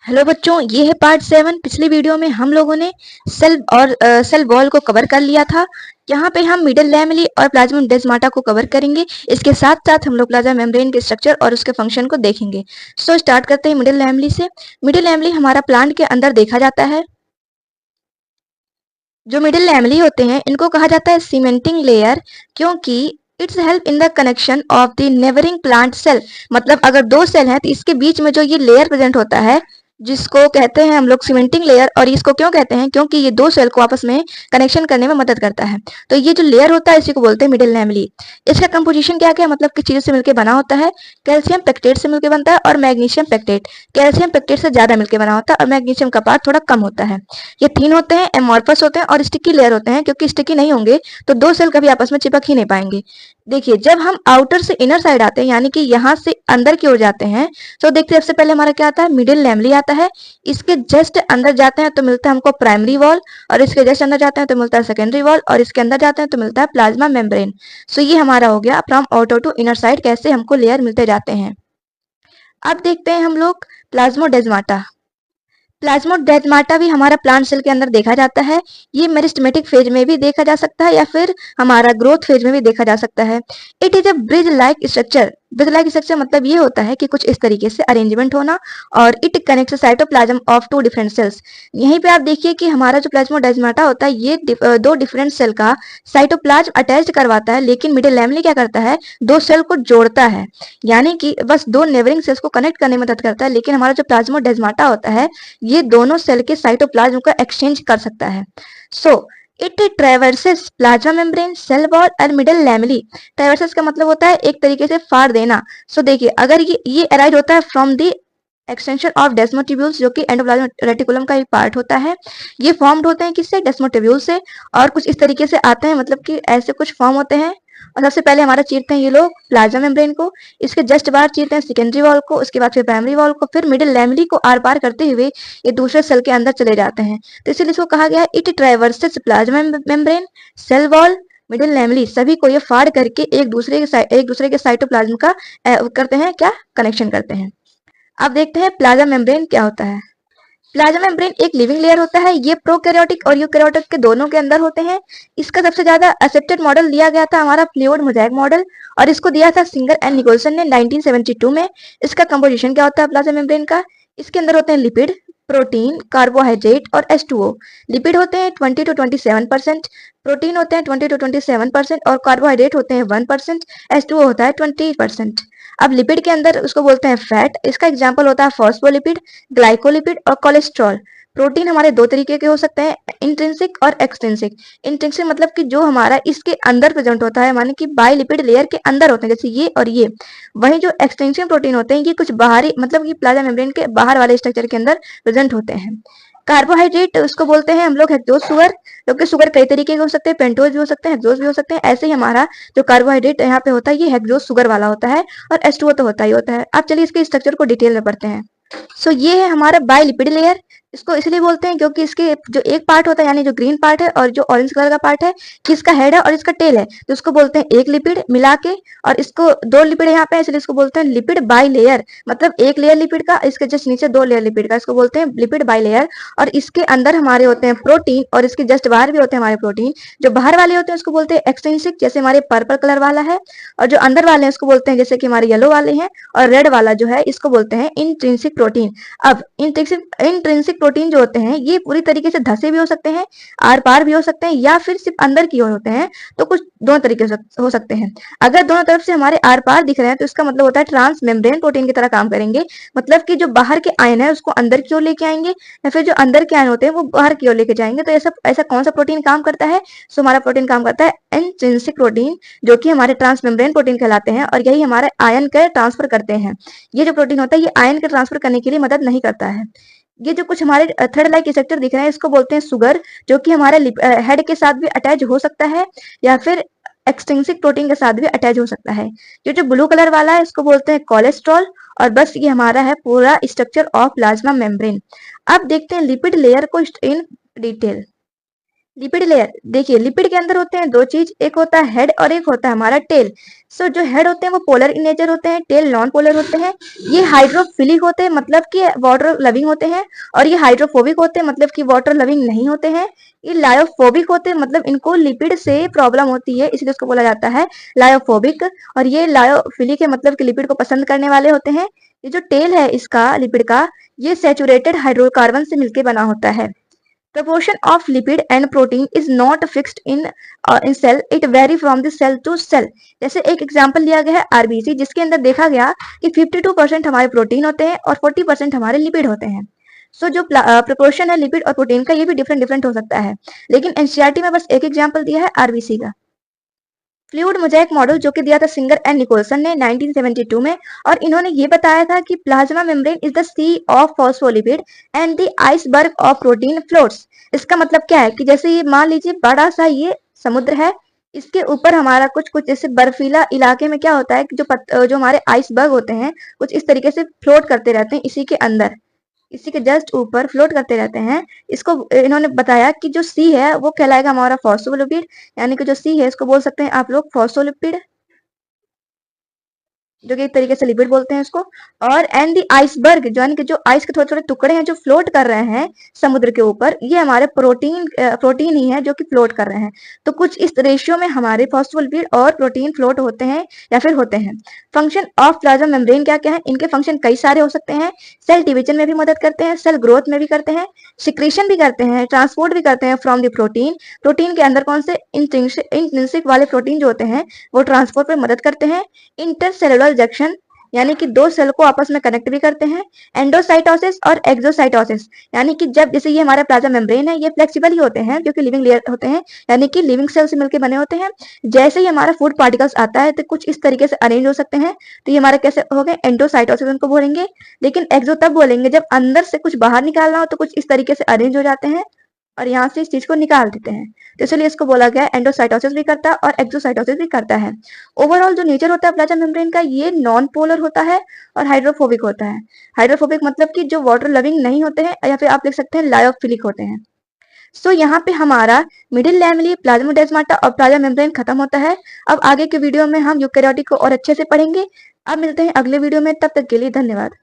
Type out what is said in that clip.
Hello बच्चों, ये है पार्ट 7। पिछली वीडियो में हम लोगों ने सेल वॉल को कवर कर लिया था। यहाँ पे हम मिडिल लैमेली और प्लाज्मा डेस्माटा को कवर करेंगे। इसके साथ साथ हम लोग प्लाज्मा मेम्ब्रेन के स्ट्रक्चर और उसके फंक्शन को देखेंगे। सो स्टार्ट करते हैं मिडिल लैमेली से। मिडिल लैमेली हमारा प्लांट के अंदर देखा जाता है। जो मिडिल लैमेली होते हैं इनको कहा जाता है सीमेंटिंग लेयर, क्योंकि it's help in the connection of the neighbouring plant cell. मतलब अगर दो सेल हैं तो इसके बीच में जो ये लेयर प्रेजेंट होता है जिसको कहते हैं हम लोग सीमेंटिंग लेयर। और इसको क्यों कहते हैं? क्योंकि ये दो सेल को आपस में कनेक्शन करने में मदद करता है। तो ये जो लेयर होता है इसी को बोलते हैं मिडिल लैमेली। इसका कंपोजिशन क्या क्या मतलब किस चीज से मिलकर बना होता है? कैल्शियम पेक्टेट से मिलकर बनता है और मैग्नीशियम पेक्टेट। कैल्शियम पेक्टेट से ज्यादा मिलकर बना होता है और मैग्नीशियम का पार्ट थोड़ा कम होता है। ये थिन होते हैं, एमॉर्फस होते हैं और स्टिकी लेयर होते हैं, क्योंकि स्टिकी नहीं होंगे तो दो सेल कभी आपस में चिपक ही नहीं पाएंगे। देखिए, जब हम आउटर से इनर साइड आते हैं यानी कि यहाँ से अंदर की ओर जाते हैं तो देखते हैं सबसे पहले हमारा क्या आता है? मिडिल लैमेली आता है। इसके जस्ट अंदर जाते हैं तो मिलता है हमको प्राइमरी वॉल, और इसके जस्ट अंदर जाते हैं तो मिलता है सेकेंडरी वॉल, और इसके अंदर जाते हैं तो मिलता है प्लाज्मा मेम्ब्रेन। सो ये हमारा हो गया from outer to inner side कैसे हमको लेयर मिलते जाते हैं। अब देखते हैं हम लोग प्लाज्मोडेस्माटा। प्लाज्मोडेस्माटा भी हमारा प्लांट सेल के अंदर देखा जाता है। ये मेरिस्टेमेटिक फेज में भी देखा जा सकता है या फिर हमारा ग्रोथ फेज में भी देखा जा सकता है। It is a bridge like structure. Bridge like structure मतलब ये होता है कि कुछ इस तरीके से अरेंजमेंट होना, और it connects cytoplasm of two different cells. यहीं पे आप देखिए कि हमारा जो प्लाज्मोडेस्माटा होता है ये दो डिफरेंट सेल का साइटोप्लाज्म अटैच करवाता है, लेकिन मिडिल लैमेली क्या करता है? दो सेल को जोड़ता है, यानी कि बस दो नेबरिंग सेल्स को कनेक्ट करने में मदद करता है। लेकिन हमारा जो प्लाज्मोडेस्माटा होता है ये दोनों सेल के साइटोप्लाज्म का एक्सचेंज कर सकता है। So it traverses plasma membrane, cell wall और मिडिल लैमेली। ट्रेवर्सेस का मतलब होता है एक तरीके से फाड़ देना। सो देखिए, अगर ये अराइज होता है फ्रॉम दी एक्सटेंशन ऑफ डेस्मोटिब्यूल्स, जो कि एंडोप्लाज्मिक रेटिकुलम का एक पार्ट होता है। ये फॉर्म्ड होते हैं किससे? डेस्मोटिब्यूल से। और कुछ इस तरीके से आते हैं, मतलब कि ऐसे कुछ फॉर्म होते हैं। और सबसे पहले हमारा चीरते हैं ये लोग प्लाज्मा मेम्ब्रेन को, इसके जस्ट बाहर चीरते हैं सेकेंडरी वॉल को, उसके बाद फिर प्राइमरी वॉल को, फिर मिडिल लैमेली को आर पार करते हुए ये दूसरे सेल के अंदर चले जाते हैं। तो इसलिए इसको कहा गया है it traverses plasma membrane, cell wall, middle lamellae, सभी को ये फाड़ करके एक दूसरे के साइटोप्लाज्म का करते हैं क्या? कनेक्शन करते हैं। अब देखते हैं प्लाज्मा मेम्ब्रेन क्या होता है। प्लाज्मा मेम्ब्रेन एक लिविंग लेयर होता है। ये प्रोकैरियोटिक और यूकैरियोटिक के दोनों के अंदर होते हैं। इसका सबसे ज्यादा एक्सेप्टेड मॉडल दिया गया था हमारा फ्लूइड मोज़ेक मॉडल, और इसको दिया था सिंगर एंड निकोलसन ने 1972 में। इसका कंपोजिशन क्या होता है प्लाज्मा मेम्ब्रेन का? इसके अंदर होते हैं लिपिड, प्रोटीन, कार्बोहाइड्रेट और H2O। लिपिड होते हैं 20 to 27%, प्रोटीन होते हैं 20 to 27% और कार्बोहाइड्रेट होते हैं 1%, H2O होता है 20%। अब लिपिड के अंदर उसको बोलते हैं फैट। इसका एग्जाम्पल होता है फॉस्फोलिपिड, ग्लाइकोलिपिड और कोलेस्ट्रॉल। प्रोटीन हमारे दो तरीके के हो सकते हैं, इंट्रिंसिक और एक्सट्रिंसिक। इंट्रिंसिक मतलब कि जो हमारा इसके अंदर प्रेजेंट होता है, माने कि बाइलिपिड लेयर के अंदर होते हैं, जैसे ये और ये। वहीं जो एक्सट्रिंसिक प्रोटीन होते हैं ये कुछ बाहरी, मतलब कि प्लाज्मा मेम्ब्रेन के बाहर वाले स्ट्रक्चर के अंदर प्रेजेंट होते हैं। कार्बोहाइड्रेट उसको बोलते हैं हम लोग हेक्सोज शुगर, क्योंकि शुगर कई तरीके के हो सकते हैं, पेंटोज भी हो सकते हैं, हेक्सोज भी हो सकते हैं। ऐसे ही हमारा जो कार्बोहाइड्रेट यहाँ पे होता है ये हेक्सोज शुगर वाला होता है, और H2O तो होता ही होता है। अब चलिए इसके स्ट्रक्चर को डिटेल में पढ़ते हैं। सो ये है हमारा बाइलिपिड लेयर। इसको इसलिए बोलते हैं क्योंकि इसके जो एक पार्ट होता है यानी जो ग्रीन पार्ट है और जो ऑरेंज कलर का पार्ट है, किसका हेड है और इसका टेल है, तो उसको बोलते हैं एक लिपिड मिला के। और इसको दो लिपिड यहाँ पे इसलिए इसको बोलते हैं लिपिड बाई लेयर, मतलब एक लेयर लिपिड का, इसके जस्ट नीचे दो लेयर लिपिड का, इसको बोलते हैं लिपिड बाई लेयर। और इसके अंदर हमारे होते हैं प्रोटीन, और इसके जस्ट बाहर भी होते हैं हमारे प्रोटीन। जो बाहर वाले होते हैं उसको बोलते हैं एक्सट्रिंसिक, जैसे हमारे पर्पल कलर वाला है, और जो अंदर वाले हैं उसको बोलते हैं जैसे कि हमारे येलो वाले हैं, और रेड वाला जो है इसको बोलते हैं इंट्रिंसिक प्रोटीन। अब इंट्रिंसिक प्रोटीन जो होते हैं ये पूरी तरीके से धसे भी हो सकते हैं, आर पार भी हो सकते हैं, या फिर सिर्फ अंदर की ओर होते हैं। तो कुछ दोनों तरीके से हो सकते हैं। अगर दोनों तरफ से हमारे आर पार दिख रहे हैं तो इसका मतलब होता है ट्रांस मेम्ब्रेन प्रोटीन की तरह काम करेंगे। मतलब कि जो बाहर के आयन है उसको अंदर की ओर लेके आएंगे, या फिर जो अंदर के आयन होते हैं वो बाहर की ओर लेके जाएंगे। तो ऐसा ऐसा कौन सा प्रोटीन काम करता है? सो हमारा प्रोटीन काम करता है इंट्रिंसिक प्रोटीन, जो कि हमारे ट्रांस मेम्ब्रेन प्रोटीन कहलाते हैं, और यही हमारे आयन के ट्रांसफर करते हैं। ये जो प्रोटीन होता है ये आयन के ट्रांसफर करने के लिए मदद नहीं करता है। ये जो कुछ हमारे थर्ड लाइक स्ट्रक्चर दिख रहे हैं इसको बोलते हैं सुगर, जो कि हमारे हेड के साथ भी अटैच हो सकता है, या फिर एक्सट्रिंसिक प्रोटीन के साथ भी अटैच हो सकता है। ये जो ब्लू कलर वाला है इसको बोलते हैं कोलेस्ट्रॉल। और बस ये हमारा है पूरा स्ट्रक्चर ऑफ प्लाज्मा मेम्ब्रेन। अब देखते हैं लिपिड लेयर को इन डिटेल। लिपिड लेयर, देखिए लिपिड के अंदर होते हैं दो चीज, एक होता है हेड और एक होता है हमारा टेल। सो जो हेड होते हैं वो पोलर इन नेचर होते हैं, टेल नॉन पोलर होते हैं। ये हाइड्रोफिलिक होते हैं मतलब कि वाटर लविंग होते हैं, और ये हाइड्रोफोबिक होते हैं मतलब कि वाटर लविंग नहीं होते हैं। ये लायोफोबिक होते हैं मतलब इनको लिपिड से प्रॉब्लम होती है, इसलिए उसको बोला जाता है लायोफोबिक। और ये लायोफिलिक है मतलब कि लिपिड को पसंद करने वाले होते हैं। ये जो टेल है इसका लिपिड का, ये सैचुरेटेड हाइड्रोकार्बन से मिलकर बना होता है। Proportion of lipid and protein is not fixed in cell, it vary from the cell to cell। जैसे एक एग्जांपल लिया गया है आरबीसी, जिसके अंदर देखा गया कि 52% हमारे प्रोटीन होते हैं और 40% हमारे लिपिड होते हैं। सो जो प्रोपोर्शन है लिपिड और प्रोटीन का, ये भी डिफरेंट डिफरेंट हो सकता है, लेकिन एनसीईआरटी में बस एक एग्जाम्पल दिया है आरबीसी का। फ्लूइड मोजाइक मॉडल जो कि दिया था सिंगर एंड निकोलसन ने 1972 में, और इन्होंने ये बताया था कि plasma membrane is the sea of phospholipid and the iceberg of protein floats. इसका मतलब क्या है कि जैसे ये मान लीजिए बड़ा सा ये समुद्र है, इसके ऊपर हमारा कुछ कुछ जैसे बर्फीला इलाके में क्या होता है कि जो हमारे आइसबर्ग होते हैं कुछ इस तरीके से फ्लोट करते रहते हैं इसी के अंदर, इसी के जस्ट ऊपर फ्लोट करते रहते हैं। इसको इन्होंने बताया कि जो सी है वो कहलाएगा हमारा फॉस्फोलिपिड, यानी कि जो सी है इसको बोल सकते हैं आप लोग फॉस्फोलिपिड, जो कि एक तरीके से लिपिड बोलते हैं इसको। और एंड दी आइसबर्ग, जो यानी कि जो आइस के थोड़े थोड़े टुकड़े हैं जो फ्लोट कर रहे हैं समुद्र के ऊपर, ये हमारे प्रोटीन ही है जो कि फ्लोट कर रहे हैं। तो कुछ इस रेशियो में हमारे फॉस्फोलिपिड और प्रोटीन फ्लोट होते हैं या फिर होते हैं। फंक्शन ऑफ प्लाज्मा मेम्ब्रेन क्या क्या है, इनके फंक्शन कई सारे हो सकते हैं। सेल डिवीजन में भी मदद करते हैं, सेल ग्रोथ में भी करते हैं, सिक्रीशन भी करते हैं, ट्रांसपोर्ट भी करते हैं फ्रॉम द प्रोटीन। प्रोटीन के अंदर कौन से इंट्रिंसिक वाले प्रोटीन जो होते हैं वो ट्रांसपोर्ट में मदद करते हैं। इंटरसेलुलर जंक्शन, यानी कि दो सेल को आपस में कनेक्ट भी करते हैं। एंडोसाइटोसिस और एक्सोसाइटोसिस, यानी कि जब जैसे ये हमारा प्लाज्मा मेम्ब्रेन है ये फ्लेक्सिबल ही होते हैं क्योंकि लिविंग लेयर होते हैं, यानी कि लिविंग सेल से मिलकर बने होते हैं। जैसे ही हमारा फूड पार्टिकल्स आता है तो कुछ इस तरीके से अरेंज हो सकते हैं, तो ये हमारे कैसे हो गए एंडोसाइटोसिस उनको बोलेंगे। लेकिन एक्सो तब बोलेंगे जब अंदर से कुछ बाहर निकालना हो, तो कुछ इस तरीके से अरेंज हो जाते हैं और यहाँ से इस चीज को निकाल देते हैं, तो इसलिए इसको बोला गया एंडोसाइटोसिस भी करता है और एक्सोसाइटोसिस भी करता है। ओवरऑल जो नेचर होता है प्लाज्मा मेम्ब्रेन का, ये नॉन पोलर होता है और हाइड्रोफोबिक होता है। हाइड्रोफोबिक मतलब कि जो वाटर लविंग नहीं होते हैं, या फिर आप लिख सकते हैं लायोफिलिक होते हैं। सो यहाँ पे हमारा मिडिल लैमेली, प्लाज्मोडेस्माटा और प्लाज्मा मेम्ब्रेन खत्म होता है। अब आगे के वीडियो में हम यूकेरियोटिक को और अच्छे से पढ़ेंगे। अब मिलते हैं अगले वीडियो में, तब तक के लिए धन्यवाद।